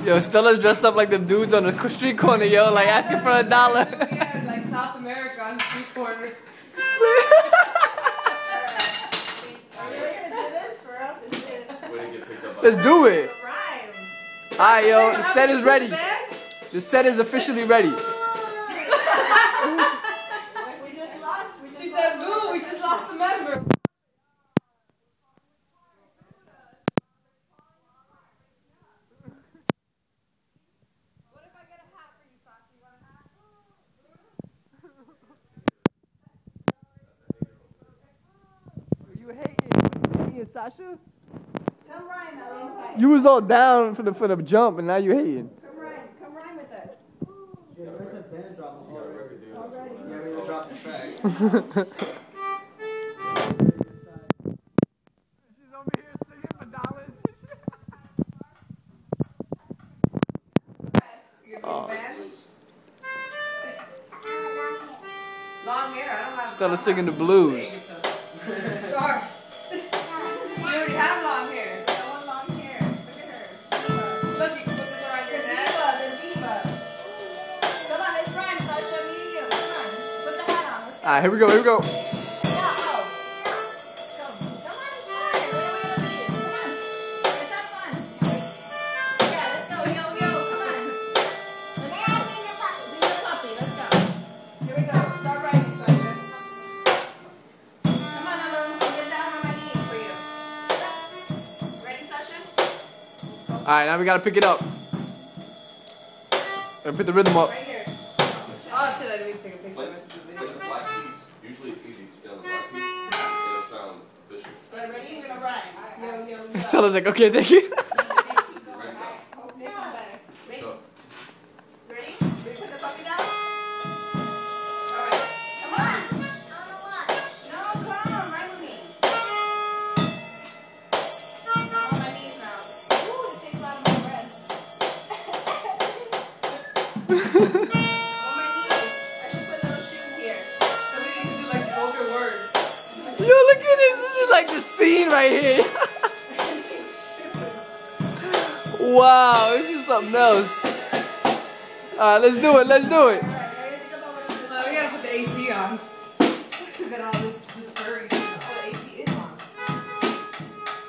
Yo, Stella's dressed up like the dudes on the street corner, yo, like asking for $1. Yeah, like South America on the street corner. Are we really gonna do this for us? Let's do it. Rhyme. Alright, yo, the set is ready. The set is officially ready. We just lost. She said, boo, we just lost a member. What if I get a hat for you, Sasha? You want a hat? You hating, Sasha? Come rhyme, Ellie. You was all down for the jump, and now you hating. Come rhyme with us. Yeah, where's the band drop? Already. Yeah, we dropped the track. She's over here singing for dollars. Long hair, I don't have. Stella's singing the blues. Scarf. You already have long hair. I want long hair. Look at her. Look, you can put this around your neck. The diva. Come on, let's rhyme, Sasha. Me and you. Come on. Put the hat on. Let's go. Alright, here we go, here we go. Yeah, oh. Come on, it's fine. What are we gonna be? Come on. Let's have fun. Yeah, let's go. Yo, come on. Let's go. Be your puppy. Let's go. Here we go. Start writing, Sasha. Come on, Ellen. I'll get down on my knees for you. Ready, Sasha? Alright, now we gotta pick it up. Gotta put the rhythm up. Right here. Oh shit, I didn't mean to take a picture. I meant to do Like video. the black keys, usually it's easy to stay on the black keys. It'll sound official. Yeah, ready? You're gonna rhyme. Yo. Stella's like, okay, thank you. Ready? Go. This one better. Ready? Go. Ready? We put the puppy down? Alright. Come on! No, come! Right with me. I'm on my knees now. Ooh, it takes a lot of my breath. On my knees. I should put little shoes here. So we need to do like vulgar words. Yo, look at this. This is like the scene right here. Wow, this is something else. Alright, let's do it. Let's do it. We gotta put the AC on. We got all this furry shit. Oh, the AC is on.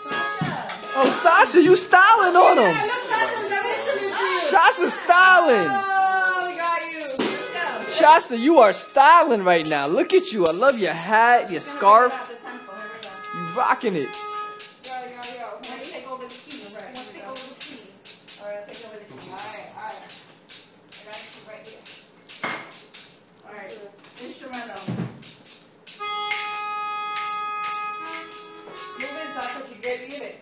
Sasha! Oh, Sasha, you styling on him. Look, Sasha's ready to do you. Sasha's styling. Oh, we got you. Let's go. Shasta, you are styling right now. Look at you. I love your hat, your scarf. The tempo. Here we go. You rocking it. Yo. Want to take over the keys? Right. Want to take over the keys? Alright, take over the keys. Alright. I got you right here. Alright, instrumental. Move in, Sasha. Get it.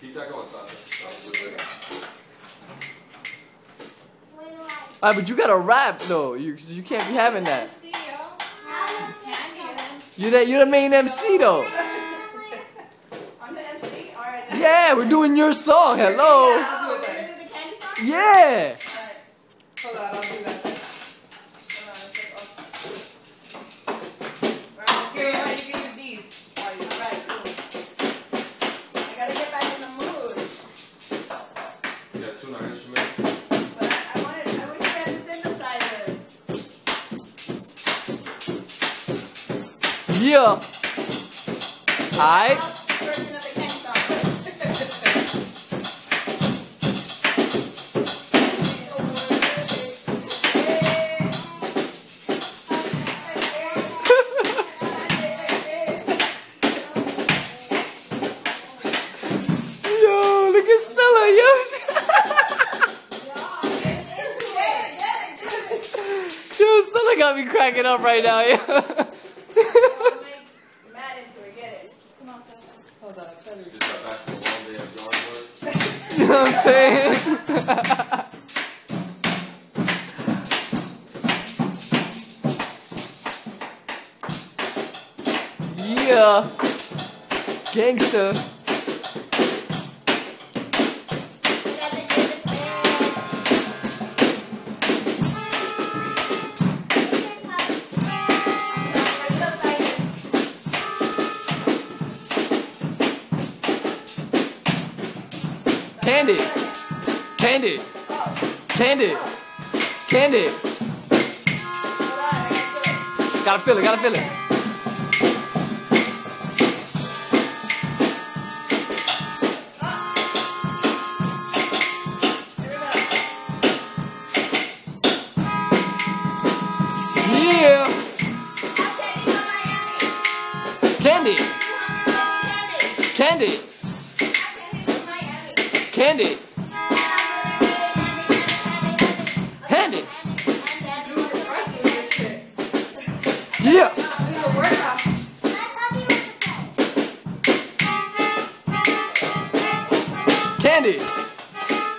Keep that going, Sasha. Alright, but you gotta rap though. You can't be having that. You're the main MC though. I'm the MC? Alright. Yeah, we're doing your song. Hello. I'll do it Is then. it the candy song? Yeah. Hold on, I'll do that. Here, you give me these. Alright, cool. I gotta get back in the mood. We got two in our instruments. But I wish you had the synthesizers. Yeah. Alright. Version of the candy song. Yo, look at Stella, yo. Yo, Stella got me cracking up right now, yo. Mad into it, get it. Come on, Hold on, I'm trying to Just got back from a long day of yard work. You know what I'm saying? Yeah. Gangsta. Candy. Candy. Candy. Candy. Gotta feel it, gotta feel it. Yeah. Candy. Candy. Candy. Candy. Yeah. Candy.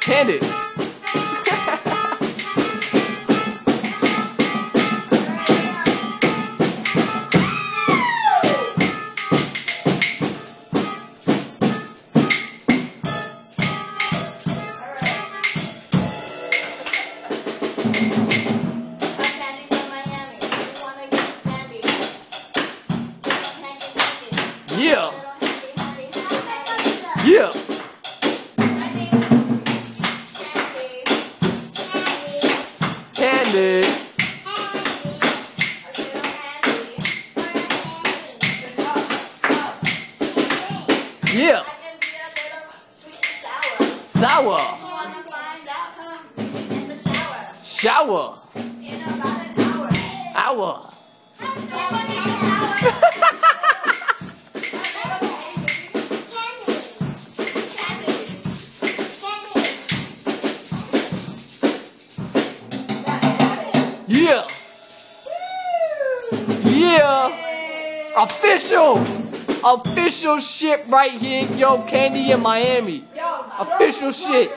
Candy. Yeah. Yeah. Candy. Yeah. Sour. Shower. Hour. Yeah. Yeah. Official shit right here. Yo, Candy in Miami. Official shit.